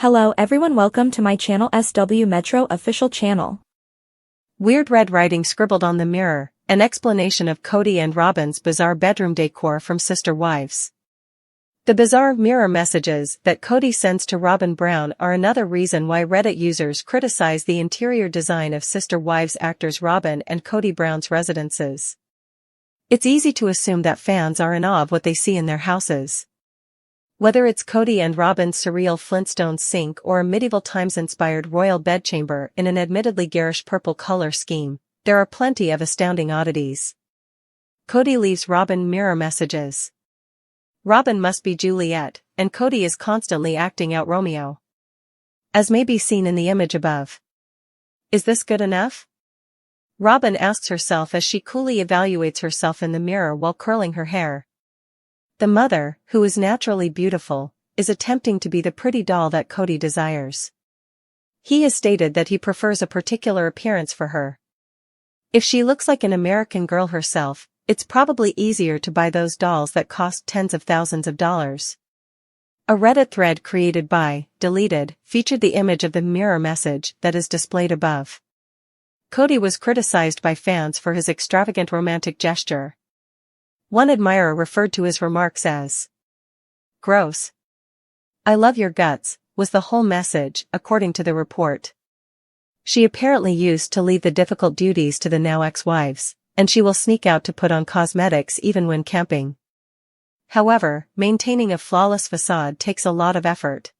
Hello everyone, welcome to my channel SW Metro official channel. Weird red writing scribbled on the mirror, an explanation of Kody and Robyn's bizarre bedroom decor from Sister Wives. The bizarre mirror messages that Kody sends to Robyn Brown are another reason why Reddit users criticize the interior design of Sister Wives actors Robyn and Kody Brown's residences. It's easy to assume that fans are in awe of what they see in their houses. Whether it's Kody and Robyn's surreal Flintstones sink or a medieval times-inspired royal bedchamber in an admittedly garish purple color scheme, there are plenty of astounding oddities. Kody leaves Robyn mirror messages. Robyn must be Juliet, and Kody is constantly acting out Romeo, as may be seen in the image above. Is this good enough? Robyn asks herself as she coolly evaluates herself in the mirror while curling her hair. The mother, who is naturally beautiful, is attempting to be the pretty doll that Kody desires. He has stated that he prefers a particular appearance for her. If she looks like an American girl herself, it's probably easier to buy those dolls that cost tens of thousands of dollars. A Reddit thread created by Deleted featured the image of the mirror message that is displayed above. Kody was criticized by fans for his extravagant romantic gesture. One admirer referred to his remarks as gross. "I love your guts," was the whole message, according to the report. She apparently used to leave the difficult duties to the now ex-wives, and she will sneak out to put on cosmetics even when camping. However, maintaining a flawless facade takes a lot of effort.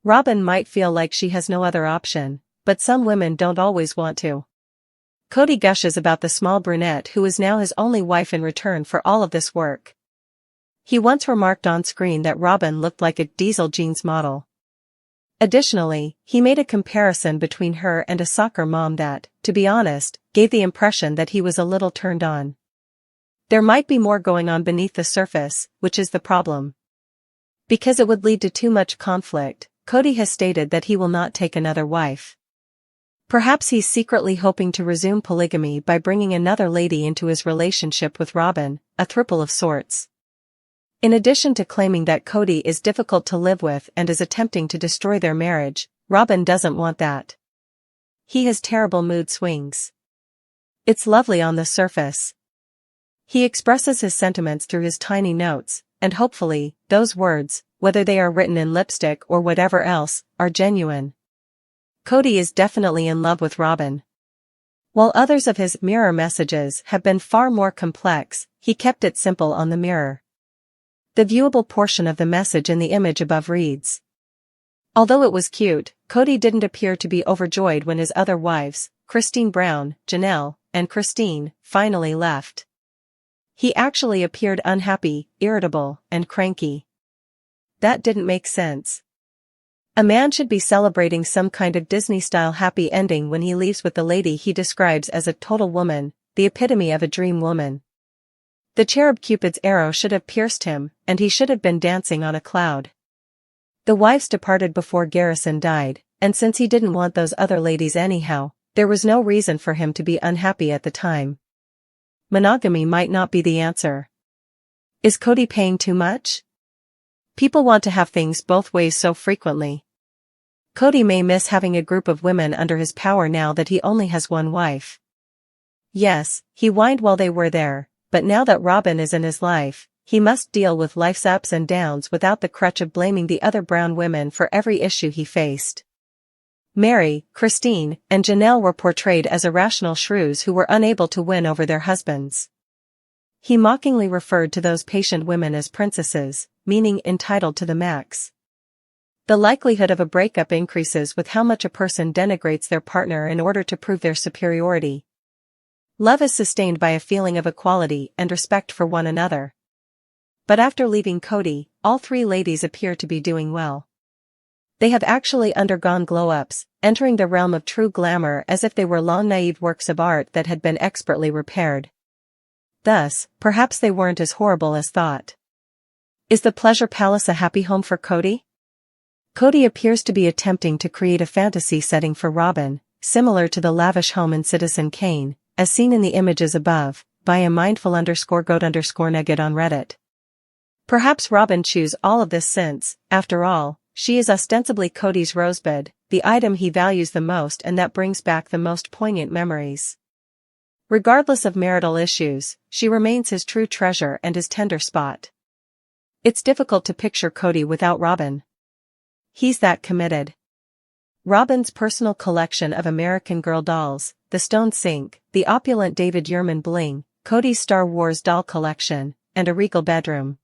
Robyn might feel like she has no other option, but some women don't always want to. Kody gushes about the small brunette who is now his only wife in return for all of this work. He once remarked on screen that Robyn looked like a diesel jeans model. Additionally, he made a comparison between her and a soccer mom that, to be honest, gave the impression that he was a little turned on. There might be more going on beneath the surface, which is the problem. Because it would lead to too much conflict, Kody has stated that he will not take another wife. Perhaps he's secretly hoping to resume polygamy by bringing another lady into his relationship with Robyn, a throuple of sorts. In addition to claiming that Kody is difficult to live with and is attempting to destroy their marriage, Robyn doesn't want that. He has terrible mood swings. It's lovely on the surface. He expresses his sentiments through his tiny notes, and hopefully, those words, whether they are written in lipstick or whatever else, are genuine. Kody is definitely in love with Robyn. While others of his mirror messages have been far more complex, he kept it simple on the mirror. The viewable portion of the message in the image above reads: although it was cute, Kody didn't appear to be overjoyed when his other wives, Christine Brown, Janelle, and Christine, finally left. He actually appeared unhappy, irritable, and cranky. That didn't make sense. A man should be celebrating some kind of Disney-style happy ending when he leaves with the lady he describes as a total woman, the epitome of a dream woman. The cherub Cupid's arrow should have pierced him, and he should have been dancing on a cloud. The wives departed before Garrison died, and since he didn't want those other ladies anyhow, there was no reason for him to be unhappy at the time. Monogamy might not be the answer. Is Kody paying too much? People want to have things both ways so frequently. Kody may miss having a group of women under his power now that he only has one wife. Yes, he whined while they were there, but now that Robyn is in his life, he must deal with life's ups and downs without the crutch of blaming the other brown women for every issue he faced. Meri, Christine, and Janelle were portrayed as irrational shrews who were unable to win over their husbands. He mockingly referred to those patient women as princesses, meaning entitled to the max. The likelihood of a breakup increases with how much a person denigrates their partner in order to prove their superiority. Love is sustained by a feeling of equality and respect for one another. But after leaving Kody, all three ladies appear to be doing well. They have actually undergone glow-ups, entering the realm of true glamour as if they were long naive works of art that had been expertly repaired. Thus, perhaps they weren't as horrible as thought. Is the pleasure palace a happy home for Kody? Kody appears to be attempting to create a fantasy setting for Robyn, similar to the lavish home in Citizen Kane, as seen in the images above, by a mindful_goat_nugget on Reddit. Perhaps Robyn chews all of this since, after all, she is ostensibly Kody's rosebud, the item he values the most and that brings back the most poignant memories. Regardless of marital issues, she remains his true treasure and his tender spot. It's difficult to picture Kody without Robyn. He's that committed. Robyn's personal collection of American Girl dolls, the stone sink, the opulent David Yurman bling, Kody's Star Wars doll collection, and a regal bedroom.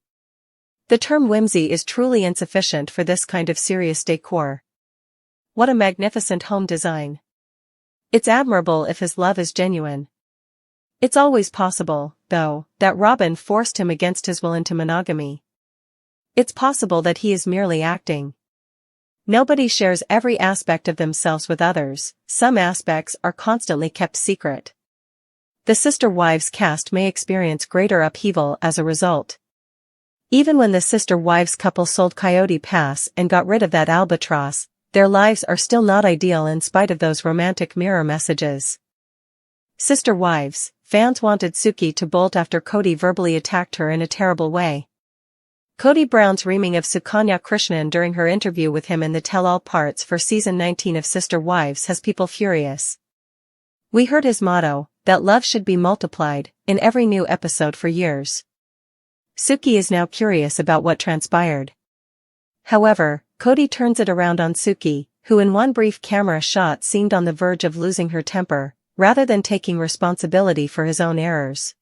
The term whimsy is truly insufficient for this kind of serious decor. What a magnificent home design. It's admirable if his love is genuine. It's always possible, though, that Robyn forced him against his will into monogamy. It's possible that he is merely acting. Nobody shares every aspect of themselves with others, some aspects are constantly kept secret. The Sister Wives cast may experience greater upheaval as a result. Even when the Sister Wives couple sold Coyote Pass and got rid of that albatross, their lives are still not ideal in spite of those romantic mirror messages. Sister Wives, fans wanted Suki to bolt after Kody verbally attacked her in a terrible way. Kody Brown's reaming of Sukanya Krishnan during her interview with him in the tell-all parts for season 19 of Sister Wives has people furious. We heard his motto, that love should be multiplied, in every new episode for years. Suki is now curious about what transpired. However, Kody turns it around on Suki, who in one brief camera shot seemed on the verge of losing her temper, rather than taking responsibility for his own errors.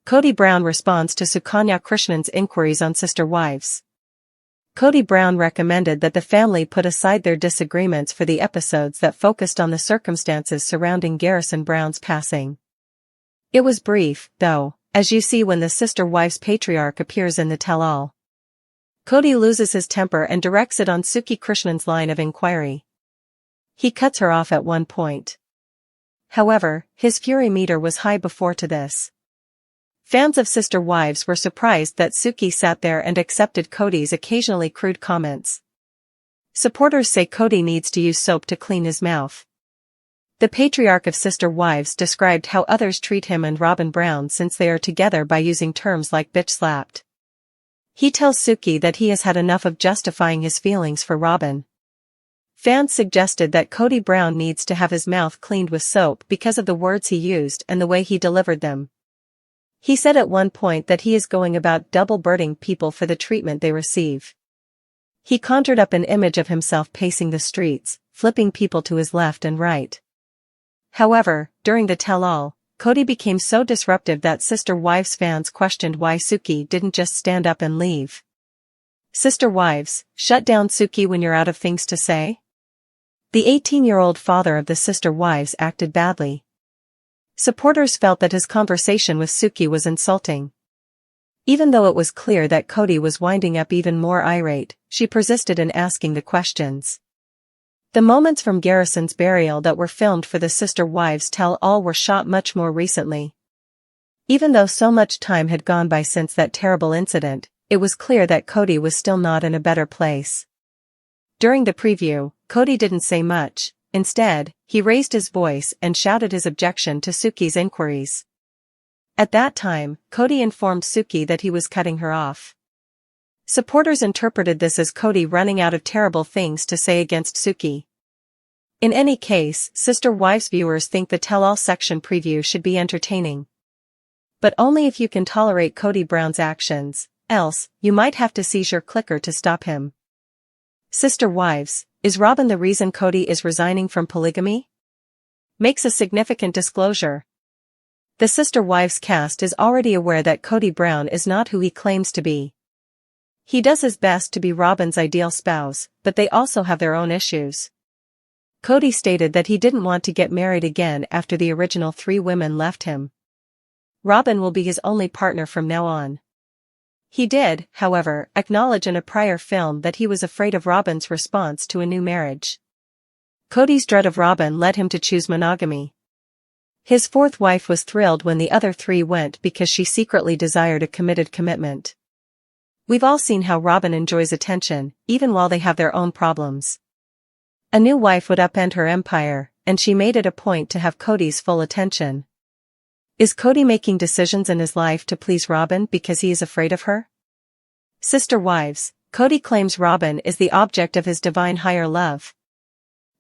Kody Brown responds to Sukanya Krishnan's inquiries on Sister Wives. Kody Brown recommended that the family put aside their disagreements for the episodes that focused on the circumstances surrounding Garrison Brown's passing. It was brief, though, as you see when the Sister Wives patriarch appears in the tell-all. Kody loses his temper and directs it on Suki Krishnan's line of inquiry. He cuts her off at one point. However, his fury meter was high before to this. Fans of Sister Wives were surprised that Suki sat there and accepted Kody's occasionally crude comments. Supporters say Kody needs to use soap to clean his mouth. The patriarch of Sister Wives described how others treat him and Robyn Brown since they are together by using terms like bitch slapped. He tells Suki that he has had enough of justifying his feelings for Robyn. Fans suggested that Kody Brown needs to have his mouth cleaned with soap because of the words he used and the way he delivered them. He said at one point that he is going about double-birding people for the treatment they receive. He conjured up an image of himself pacing the streets, flipping people to his left and right. However, during the tell-all, Kody became so disruptive that Sister Wives fans questioned why Suki didn't just stand up and leave. Sister Wives, shut down Suki when you're out of things to say? The 18-year-old father of the Sister Wives acted badly. Supporters felt that his conversation with Suki was insulting. Even though it was clear that Kody was winding up even more irate, she persisted in asking the questions. The moments from Garrison's burial that were filmed for the Sister Wives tell-all were shot much more recently. Even though so much time had gone by since that terrible incident, it was clear that Kody was still not in a better place. During the preview, Kody didn't say much. Instead, he raised his voice and shouted his objection to Suki's inquiries. At that time, Kody informed Suki that he was cutting her off. Supporters interpreted this as Kody running out of terrible things to say against Suki. In any case, Sister Wives viewers think the tell-all section preview should be entertaining. But only if you can tolerate Kody Brown's actions, else, you might have to seize your clicker to stop him. Sister Wives, is Robyn the reason Kody is resigning from polygamy? Makes a significant disclosure. The Sister Wives cast is already aware that Kody Brown is not who he claims to be. He does his best to be Robyn's ideal spouse, but they also have their own issues. Kody stated that he didn't want to get married again after the original 3 women left him. Robyn will be his only partner from now on. He did, however, acknowledge in a prior film that he was afraid of Robyn's response to a new marriage. Kody's dread of Robyn led him to choose monogamy. His 4th wife was thrilled when the other 3 went because she secretly desired a committed commitment. We've all seen how Robyn enjoys attention, even while they have their own problems. A new wife would upend her empire, and she made it a point to have Kody's full attention. Is Kody making decisions in his life to please Robyn because he is afraid of her? Sister Wives, Kody claims Robyn is the object of his divine higher love.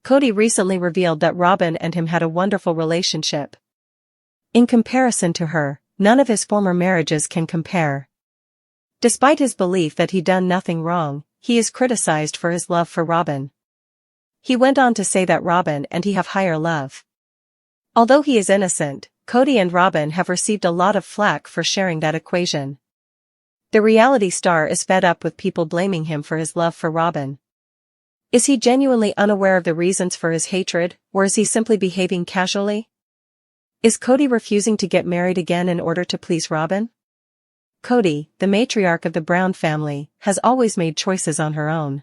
Kody recently revealed that Robyn and him had a wonderful relationship. In comparison to her, none of his former marriages can compare. Despite his belief that he'd done nothing wrong, he is criticized for his love for Robyn. He went on to say that Robyn and he have higher love. Although he is innocent, Kody and Robyn have received a lot of flack for sharing that equation. The reality star is fed up with people blaming him for his love for Robyn. Is he genuinely unaware of the reasons for his hatred, or is he simply behaving casually? Is Kody refusing to get married again in order to please Robyn? Kody, the matriarch of the Brown family, has always made choices on her own.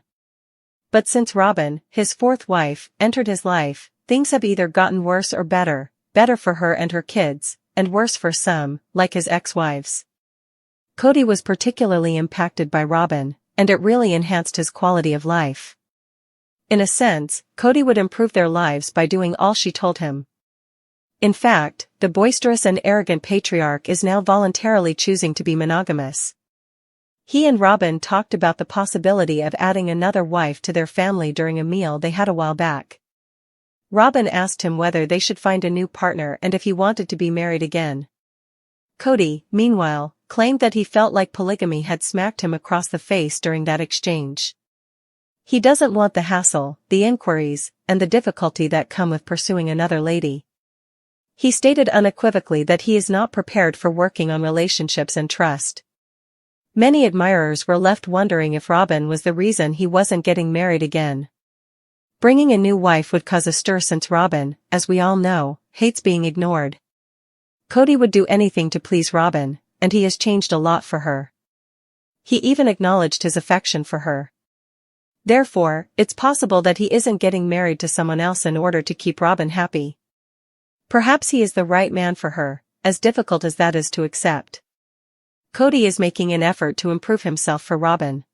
But since Robyn, his fourth wife, entered his life, things have either gotten worse or better for her and her kids, and worse for some, like his ex-wives. Kody was particularly impacted by Robyn, and it really enhanced his quality of life. In a sense, Kody would improve their lives by doing all she told him. In fact, the boisterous and arrogant patriarch is now voluntarily choosing to be monogamous. He and Robyn talked about the possibility of adding another wife to their family during a meal they had a while back. Robyn asked him whether they should find a new partner and if he wanted to be married again. Kody, meanwhile, claimed that he felt like polygamy had smacked him across the face during that exchange. He doesn't want the hassle, the inquiries, and the difficulty that come with pursuing another lady. He stated unequivocally that he is not prepared for working on relationships and trust. Many admirers were left wondering if Robyn was the reason he wasn't getting married again. Bringing a new wife would cause a stir since Robyn, as we all know, hates being ignored. Kody would do anything to please Robyn, and he has changed a lot for her. He even acknowledged his affection for her. Therefore, it's possible that he isn't getting married to someone else in order to keep Robyn happy. Perhaps he is the right man for her, as difficult as that is to accept. Kody is making an effort to improve himself for Robyn.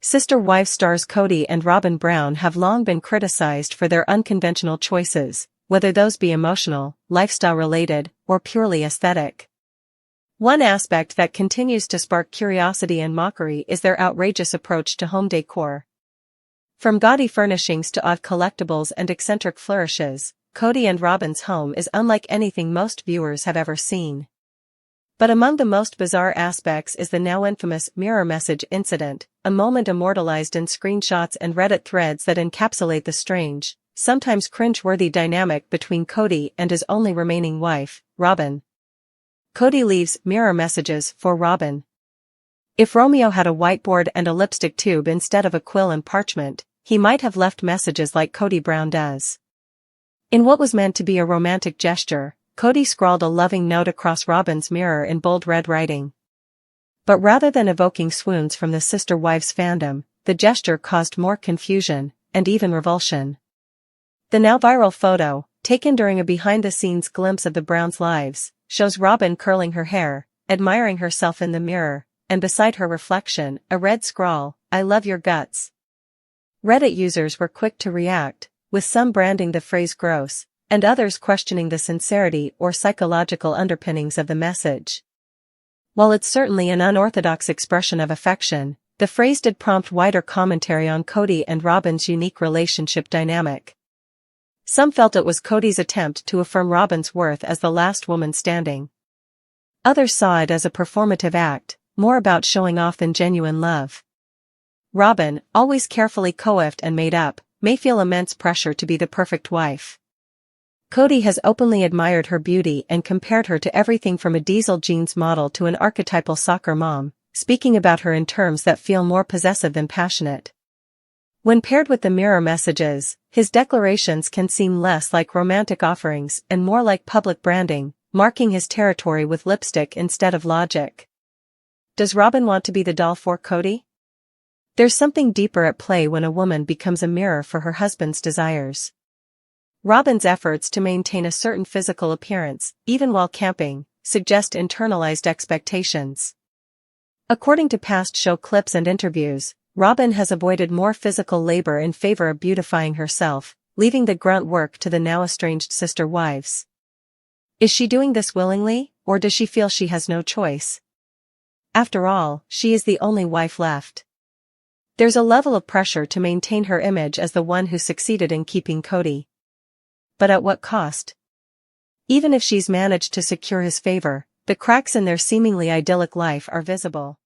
Sister wife stars Kody and Robyn Brown have long been criticized for their unconventional choices, whether those be emotional, lifestyle-related, or purely aesthetic. One aspect that continues to spark curiosity and mockery is their outrageous approach to home decor. From gaudy furnishings to odd collectibles and eccentric flourishes, Kody and Robyn's home is unlike anything most viewers have ever seen. But among the most bizarre aspects is the now infamous mirror message incident, a moment immortalized in screenshots and Reddit threads that encapsulate the strange, sometimes cringe-worthy dynamic between Kody and his only remaining wife, Robyn. Kody leaves mirror messages for Robyn. If Romeo had a whiteboard and a lipstick tube instead of a quill and parchment, he might have left messages like Kody Brown does. In what was meant to be a romantic gesture, Kody scrawled a loving note across Robyn's mirror in bold red writing. But rather than evoking swoons from the sister wives' fandom, the gesture caused more confusion, and even revulsion. The now viral photo, taken during a behind-the-scenes glimpse of the Browns' lives, shows Robyn curling her hair, admiring herself in the mirror, and beside her reflection, a red scrawl, "I love your guts." Reddit users were quick to react, with some branding the phrase gross, and others questioning the sincerity or psychological underpinnings of the message. While it's certainly an unorthodox expression of affection, the phrase did prompt wider commentary on Kody and Robyn's unique relationship dynamic. Some felt it was Kody's attempt to affirm Robyn's worth as the last woman standing. Others saw it as a performative act, more about showing off than genuine love. Robyn, always carefully coiffed and made up, may feel immense pressure to be the perfect wife. Kody has openly admired her beauty and compared her to everything from a diesel jeans model to an archetypal soccer mom, speaking about her in terms that feel more possessive than passionate. When paired with the mirror messages, his declarations can seem less like romantic offerings and more like public branding, marking his territory with lipstick instead of logic. Does Robyn want to be the doll for Kody? There's something deeper at play when a woman becomes a mirror for her husband's desires. Robyn's efforts to maintain a certain physical appearance, even while camping, suggest internalized expectations. According to past show clips and interviews, Robyn has avoided more physical labor in favor of beautifying herself, leaving the grunt work to the now estranged sister wives. Is she doing this willingly, or does she feel she has no choice? After all, she is the only wife left. There's a level of pressure to maintain her image as the one who succeeded in keeping Kody. But at what cost? Even if she's managed to secure his favor, the cracks in their seemingly idyllic life are visible.